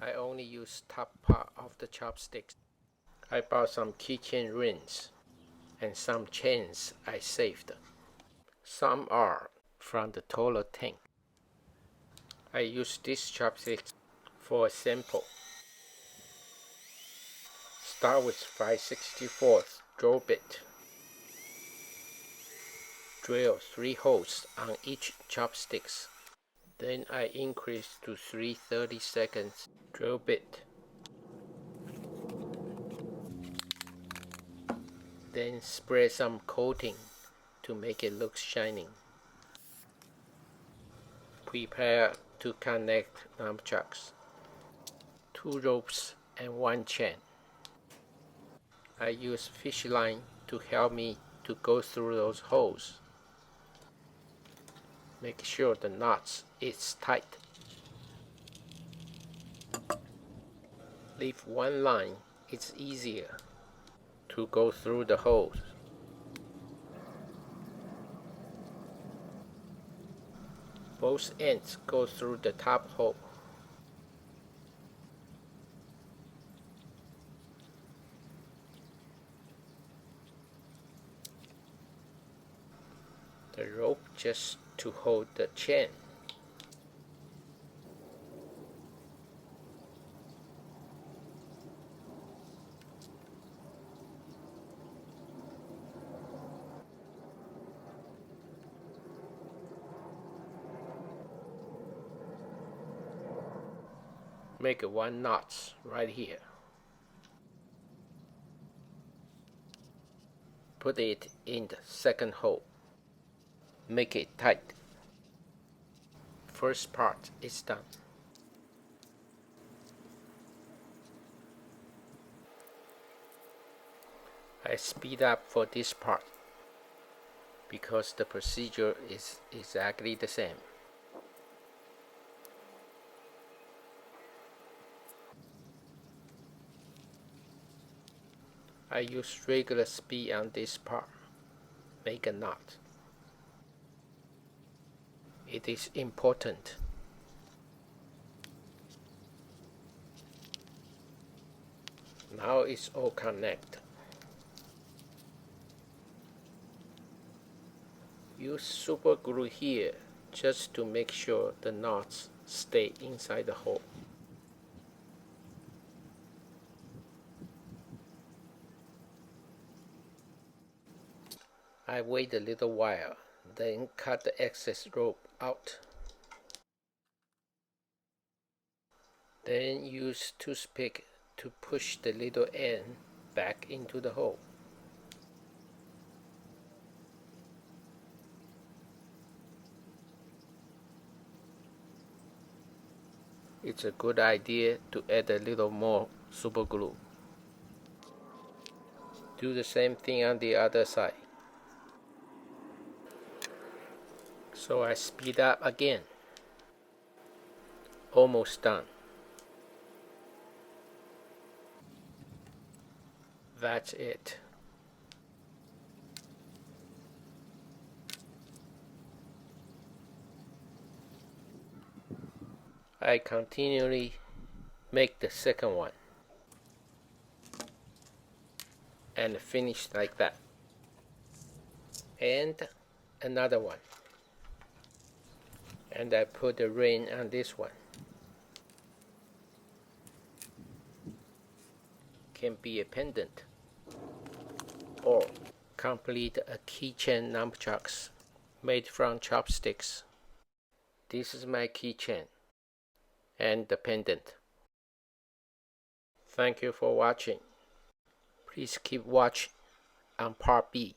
I only use top part of the chopsticks. I bought some keychain rings and some chains I saved. Some are from the taller tank. I use this chopsticks for a sample. Start with 5/64 drill bit. Drill 3 holes on each chopsticks. Then I increase to 3/32 drill bit. Then spray some coating to make it look shining. Prepare to connect nunchucks. 2 ropes and 1 chain. I use fish line to help me to go through those holes. Make sure the knots is tight. Leave 1 line, it's easier to go through the holes. Both ends go through the top hole. The rope just to hold the chain. Make 1 knot right here. Put it in the second hole. Make it tight. First part is done. I speed up for this part because the procedure is exactly the same. I use regular speed on this part. Make a knot. It is important. Now it's all connected. Use super glue here just to make sure the knots stay inside the hole. I wait a little while, then cut the excess rope out. Then use toothpick to push the little end back into the hole. It's a good idea to add a little more super glue. Do the same thing on the other side. So I speed up again. Almost done. That's it. I continually make the second one and finish like that, and another one, and I put the ring on this one. Can be a pendant or complete a keychain nunchucks made from chopsticks. This is my keychain and the pendant. Thank you for watching. Please keep watching on part B.